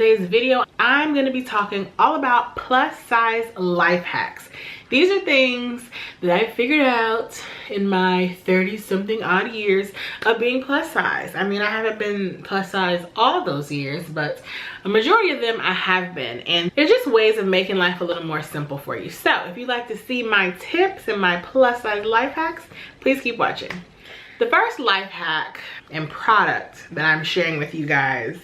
today's video, I'm going to be talking all about plus size life hacks. These are things that I figured out in my 30-something odd years of being plus size. I mean, I haven't been plus size all those years, but a majority of them I have been. And they're just ways of making life a little more simple for you. So if you'd like to see my tips and my plus size life hacks, please keep watching. The first life hack and product that I'm sharing with you guys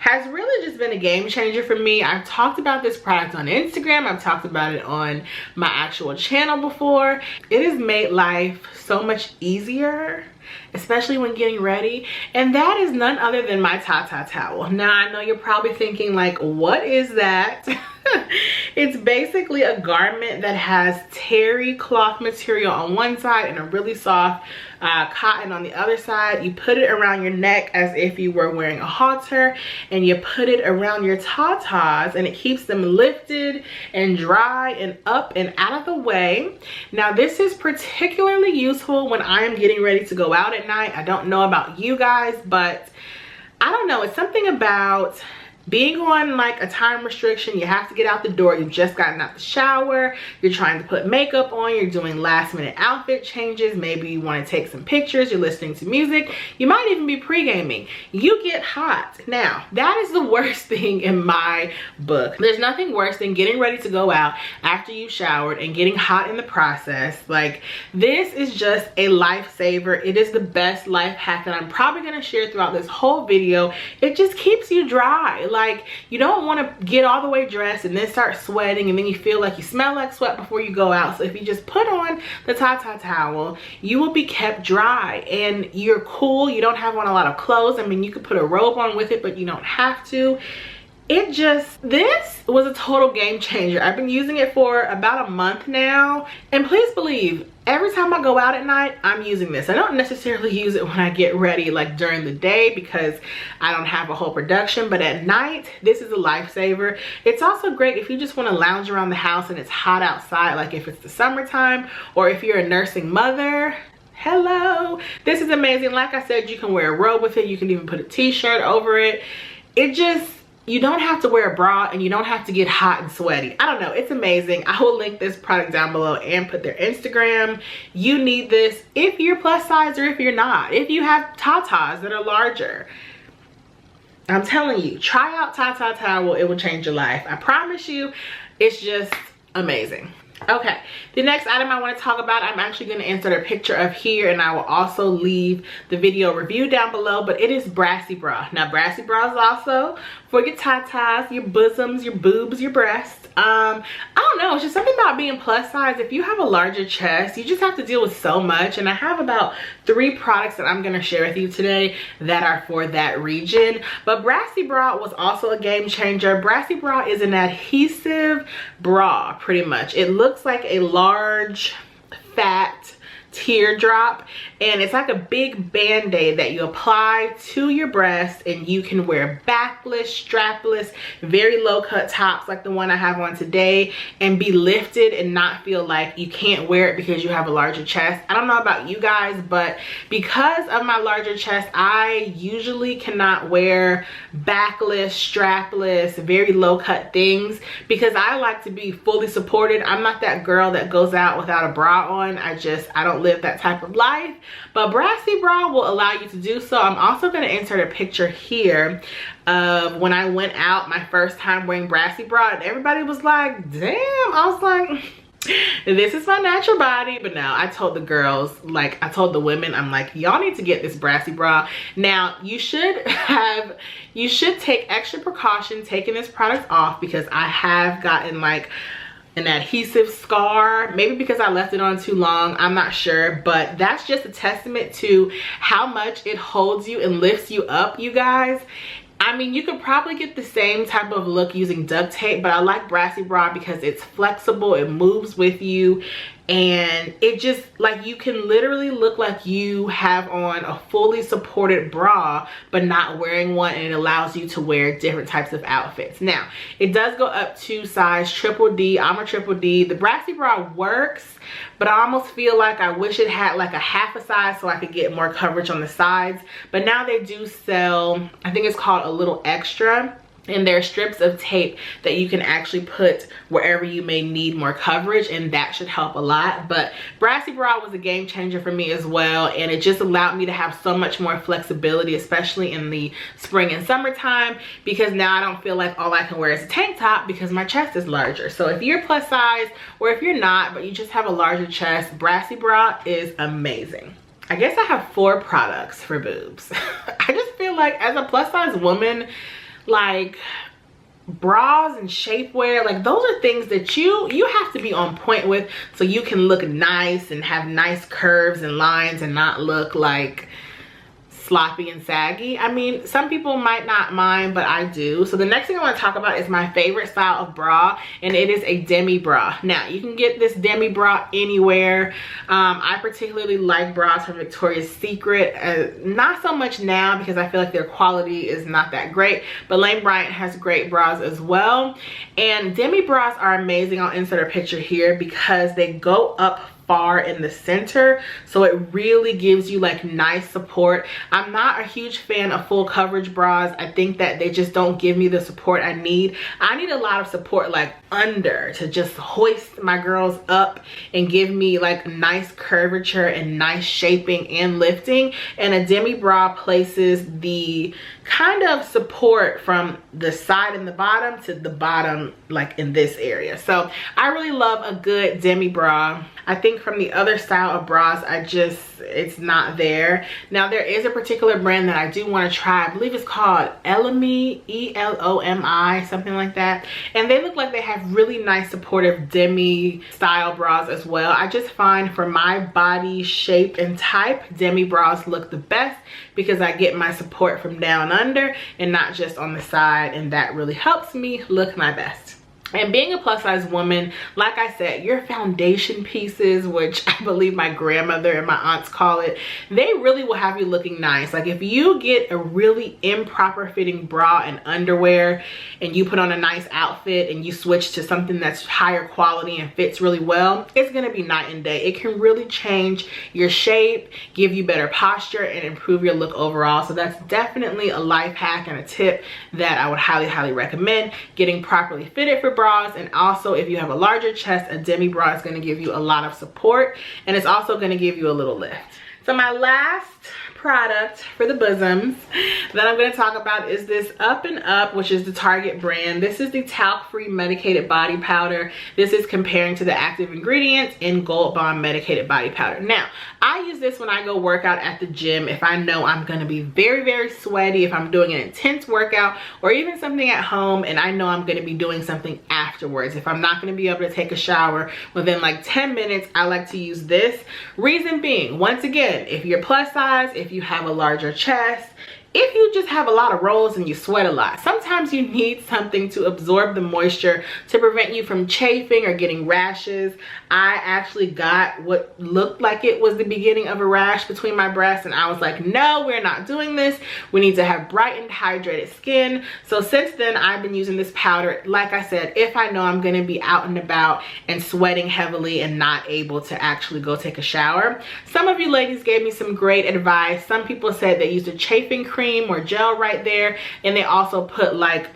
has really just been a game changer for me. I've talked about this product on Instagram. I've talked about it on my actual channel before. It has made life so much easier, especially when getting ready. And that is none other than my Tata towel. Now, I know you're probably thinking like, what is that? It's basically a garment that has terry cloth material on one side and a really soft cotton on the other side. You put it around your neck as if you were wearing a halter, and you put it around your tatas, and it keeps them lifted and dry and up and out of the way. Now, this is particularly useful when I am getting ready to go out at night. I don't know about you guys, but I don't know, it's something about being on like a time restriction. You have to get out the door, you've just gotten out the shower, you're trying to put makeup on, you're doing last minute outfit changes, maybe you want to take some pictures, you're listening to music, you might even be pre-gaming. You get hot. Now, that is the worst thing in my book. There's nothing worse than getting ready to go out after you've showered and getting hot in the process. Like, this is just a lifesaver. It is the best life hack that I'm probably going to share throughout this whole video. It just keeps you dry. Like, you don't want to get all the way dressed and then start sweating, and then you feel like you smell like sweat before you go out. So if you just put on the Tata towel, you will be kept dry and you're cool. You don't have on a lot of clothes. I mean, you could put a robe on with it, but you don't have to. This was a total game changer. I've been using it for about a month now, and please believe, every time I go out at night, I'm using this. I don't necessarily use it when I get ready, like during the day, because I don't have a whole production, but at night, this is a lifesaver. It's also great if you just want to lounge around the house and it's hot outside, like if it's the summertime, or if you're a nursing mother. Hello, this is amazing. Like I said, you can wear a robe with it. You can even put a t-shirt over it. You don't have to wear a bra, and you don't have to get hot and sweaty. I don't know, it's amazing. I will link this product down below and put their Instagram. You need this if you're plus size or if you're not. If you have tatas that are larger, I'm telling you, try out Tata towel. It will change your life. I promise you, it's just amazing. Okay, the next item I want to talk about, I'm actually going to insert a picture of here, and I will also leave the video review down below, but it is Brassy Bra. Now, Brassy Bra is also for your tatas, your bosoms, your boobs, your breasts. I don't know, it's just something about being plus size. If you have a larger chest, you just have to deal with so much, and I have about 3 products that I'm going to share with you today that are for that region. But Brassy Bra was also a game changer. Brassy Bra is an adhesive bra, pretty much. It looks like a large fat teardrop, and it's like a big band-aid that you apply to your breast, and you can wear backless, strapless, very low cut tops like the one I have on today, and be lifted and not feel like you can't wear it because you have a larger chest. I don't know about you guys, but because of my larger chest, I usually cannot wear backless, strapless, very low cut things because I like to be fully supported. I'm not that girl that goes out without a bra on. I don't live that type of life, but Brassy Bra will allow you to do so. I'm also going to insert a picture here of when I went out my first time wearing Brassy Bra, and everybody was like, damn. I was like, this is my natural body. But now I told the girls, like I told the women, I'm like, y'all need to get this Brassy Bra. Now, you should take extra precaution taking this product off, because I have gotten like an adhesive scar, maybe because I left it on too long, I'm not sure, but that's just a testament to how much it holds you and lifts you up, you guys. I mean, you could probably get the same type of look using duct tape, but I like Brassy Bra because it's flexible, it moves with you, and it just, like, you can literally look like you have on a fully supported bra but not wearing one, and it allows you to wear different types of outfits. Now, it does go up to size triple D. I'm a triple D. The Brassy Bra works, but I almost feel like I wish it had like a half a size so I could get more coverage on the sides. But now they do sell, I think it's called a little extra, And there are strips of tape that you can actually put wherever you may need more coverage, and that should help a lot. But Brassy Bra was a game changer for me as well, and it just allowed me to have so much more flexibility, especially in the spring and summertime, because now I don't feel like all I can wear is a tank top because my chest is larger. So if you're plus size, or if you're not but you just have a larger chest, Brassy Bra is amazing. I guess I have 4 products for boobs. I just feel like as a plus size woman, like bras and shapewear, like those are things that you have to be on point with so you can look nice and have nice curves and lines and not look like sloppy and saggy. I mean, some people might not mind, but I do. So the next thing I want to talk about is my favorite style of bra, and it is a Demi Bra. Now, you can get this Demi Bra anywhere. I particularly like bras from Victoria's Secret. Not so much now because I feel like their quality is not that great, but Bryant has great bras as well. And Demi Bras are amazing. I'll insert a picture here because they go up far in the center, so it really gives you like nice support. I'm not a huge fan of full coverage bras. I think that they just don't give me the support I need. I need a lot of support like under to just hoist my girls up and give me like nice curvature and nice shaping and lifting, and a Demi Bra places the kind of support from the side and the bottom to the bottom, like in this area. So I really love a good Demi Bra. I think from the other style of bras, it's not there. Now there is a particular brand that I do want to try. I believe it's called Elomi, E-L-O-M-I, something like that. And they look like they have really nice supportive Demi style bras as well. I just find for my body shape and type, Demi bras look the best because I get my support from down under and not just on the side, and that really helps me look my best. And being a plus size woman, like I said, your foundation pieces, which I believe my grandmother and my aunts call it, they really will have you looking nice. Like if you get a really improper fitting bra and underwear and you put on a nice outfit and you switch to something that's higher quality and fits really well, it's gonna be night and day. It can really change your shape, give you better posture, and improve your look overall. So that's definitely a life hack and a tip that I would highly, highly recommend. Getting properly fitted for bras. And also, if you have a larger chest, a Demi Bra is going to give you a lot of support, and it's also going to give you a little lift. So my last product for the bosoms that I'm going to talk about is this Up and Up, which is the Target brand. This is the talc-free medicated body powder. This is comparing to the active ingredients in Gold Bond medicated body powder. Now, I use this when I go work out at the gym if I know I'm going to be very, very sweaty, if I'm doing an intense workout, or even something at home and I know I'm going to be doing something afterwards. If I'm not going to be able to take a shower within like 10 minutes, I like to use this. Reason being, once again, if you're plus size, if you have a larger chest, if you just have a lot of rolls and you sweat a lot, sometimes you need something to absorb the moisture to prevent you from chafing or getting rashes. I actually got what looked like it was the beginning of a rash between my breasts, and I was like, no, we're not doing this. We need to have brightened, hydrated skin. So since then, I've been using this powder, like I said, if I know I'm gonna be out and about and sweating heavily and not able to actually go take a shower. Some of you ladies gave me some great advice. Some people said they used a chafing cream or gel right there, and they also put like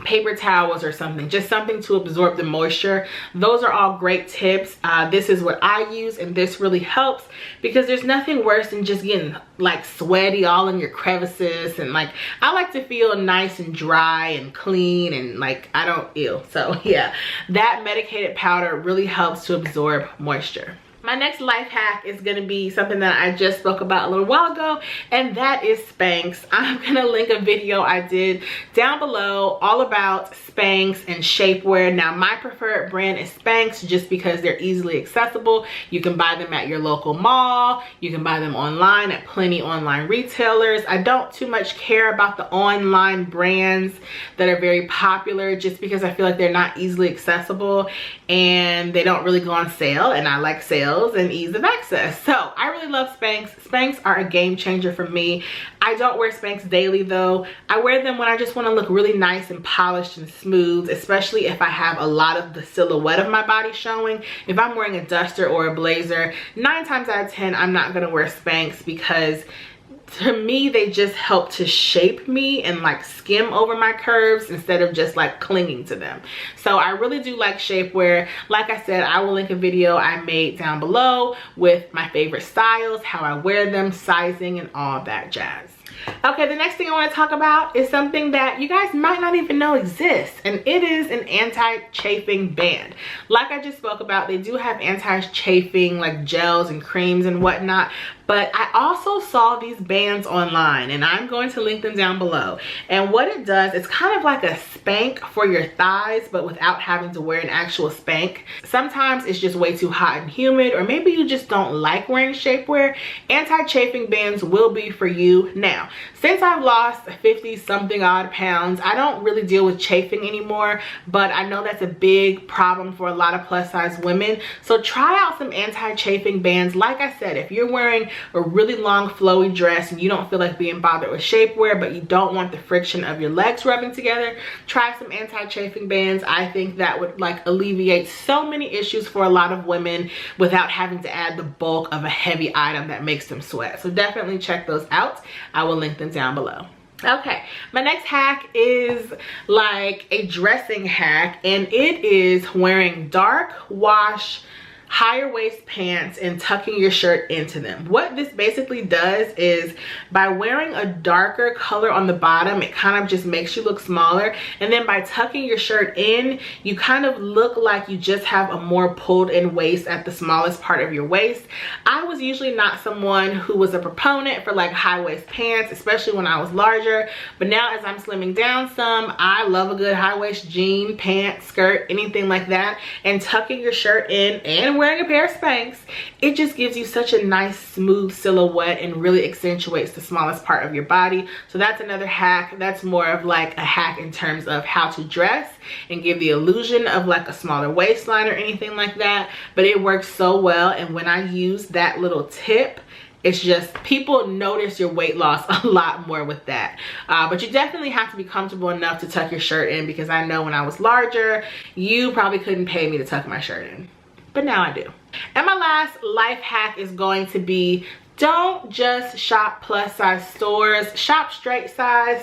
paper towels or something, just something to absorb the moisture. Those are all great tips. This is what I use, and this really helps because there's nothing worse than just getting like sweaty all in your crevices, and like I like to feel nice and dry and clean, and like I don't ew. So yeah, that medicated powder really helps to absorb moisture. My next life hack is going to be something that I just spoke about a little while ago, and that is Spanx. I'm going to link a video I did down below all about Spanx and shapewear. Now, my preferred brand is Spanx just because they're easily accessible. You can buy them at your local mall. You can buy them online at plenty online retailers. I don't too much care about the online brands that are very popular just because I feel like they're not easily accessible and they don't really go on sale, and I like sales and ease of access. So I really love Spanx. Spanx are a game changer for me. I don't wear Spanx daily though. I wear them when I just want to look really nice and polished and smooth, especially if I have a lot of the silhouette of my body showing. If I'm wearing a duster or a blazer, 9 times out of 10 I'm not going to wear Spanx because to me, they just help to shape me and like skim over my curves instead of just like clinging to them. So I really do like shapewear. Like I said, I will link a video I made down below with my favorite styles, how I wear them, sizing, and all that jazz. Okay, the next thing I want to talk about is something that you guys might not even know exists, and it is an anti-chafing band. Like I just spoke about, they do have anti-chafing like gels and creams and whatnot, but I also saw these bands online, and I'm going to link them down below. And what it does, it's kind of like a Spanx for your thighs, but without having to wear an actual Spanx. Sometimes it's just way too hot and humid, or maybe you just don't like wearing shapewear. Anti-chafing bands will be for you. Now, since I've lost 50 something odd pounds, I don't really deal with chafing anymore, but I know that's a big problem for a lot of plus size women. So try out some anti-chafing bands. Like I said, if you're wearing a really long flowy dress and you don't feel like being bothered with shapewear, but you don't want the friction of your legs rubbing together, try some anti-chafing bands. I think that would like alleviate so many issues for a lot of women without having to add the bulk of a heavy item that makes them sweat. So definitely check those out. I will link them down below. Okay, my next hack is like a dressing hack, and it is wearing dark wash higher waist pants and tucking your shirt into them. What this basically does is, by wearing a darker color on the bottom, it kind of just makes you look smaller, and then by tucking your shirt in, you kind of look like you just have a more pulled in waist at the smallest part of your waist. I was usually not someone who was a proponent for like high waist pants, especially when I was larger, but now as I'm slimming down some, I love a good high waist jean, pant, skirt, anything like that. And tucking your shirt in and wearing a pair of Spanx, it just gives you such a nice smooth silhouette and really accentuates the smallest part of your body. So that's another hack. That's more of like a hack in terms of how to dress and give the illusion of like a smaller waistline or anything like that, but it works so well. And when I use that little tip, it's just, people notice your weight loss a lot more with that. But you definitely have to be comfortable enough to tuck your shirt in, because I know when I was larger, you probably couldn't pay me to tuck my shirt in, but now I do. And my last life hack is going to be, don't just shop plus size stores. Shop straight size,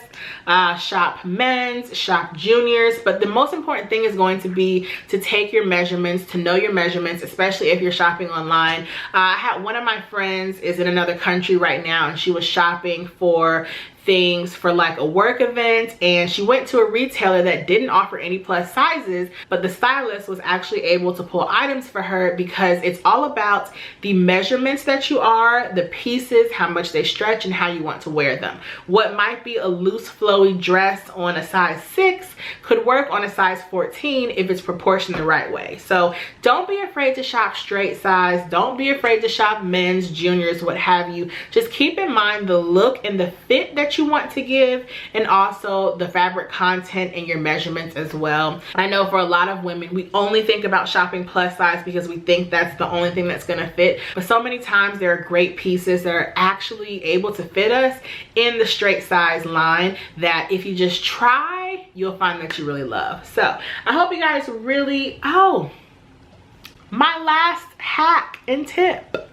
shop men's, shop juniors. But the most important thing is going to be to take your measurements, to know your measurements, especially if you're shopping online. I had one of my friends is in another country right now, and she was shopping for things for like a work event, and she went to a retailer that didn't offer any plus sizes, but the stylist was actually able to pull items for her, because it's all about the measurements that you are, the pieces, how much they stretch, and how you want to wear them. What might be a loose flowy dress on a size 6 could work on a size 14 if it's proportioned the right way. So don't be afraid to shop straight size. Don't be afraid to shop men's, juniors, what have you. Just keep in mind the look and the fit that you want to give, and also the fabric content and your measurements as well. I know for a lot of women, we only think about shopping plus size because we think that's the only thing that's gonna fit, but so many times there are great pieces that are actually able to fit us in the straight size line that if you just try, you'll find that you really love. So I hope you guys really, my last hack and tip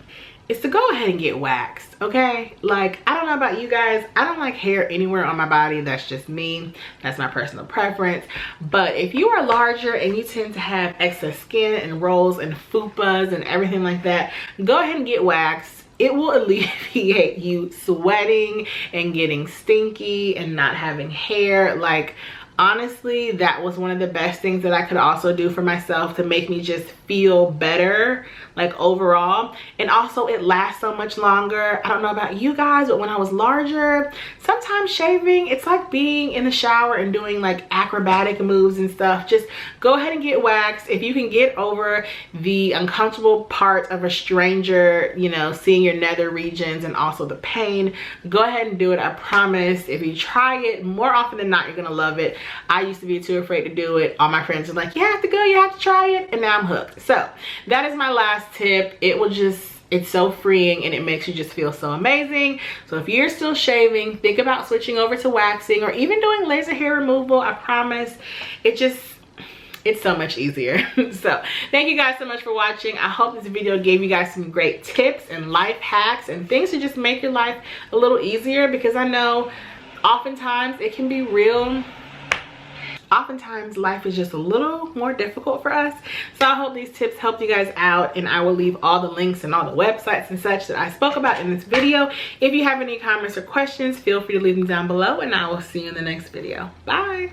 is to go ahead and get waxed, okay? Like, I don't know about you guys, I don't like hair anywhere on my body. That's just me. That's my personal preference. But if you are larger and you tend to have excess skin and rolls and fupas and everything like that, go ahead and get waxed. It will alleviate you sweating and getting stinky and not having hair. Like, honestly, that was one of the best things that I could also do for myself to make me just feel better, like overall. And also it lasts so much longer. I don't know about you guys, but when I was larger, sometimes shaving, it's like being in the shower and doing like acrobatic moves and stuff. Just go ahead and get waxed. If you can get over the uncomfortable part of a stranger, you know, seeing your nether regions and also the pain, go ahead and do it. I promise, if you try it, more often than not, you're gonna love it. I used to be too afraid to do it. All my friends were like, you have to go, you have to try it, and now I'm hooked. So that is my last tip. It will just, it's so freeing and it makes you just feel so amazing. So if you're still shaving, think about switching over to waxing or even doing laser hair removal. I promise, it just, it's so much easier. So thank you guys so much for watching. I hope this video gave you guys some great tips and life hacks and things to just make your life a little easier, because I know oftentimes it can be real. Oftentimes life is just a little more difficult for us. So I hope these tips helped you guys out, and I will leave all the links and all the websites and such that I spoke about in this video. If you have any comments or questions, feel free to leave them down below, and I will see you in the next video. Bye.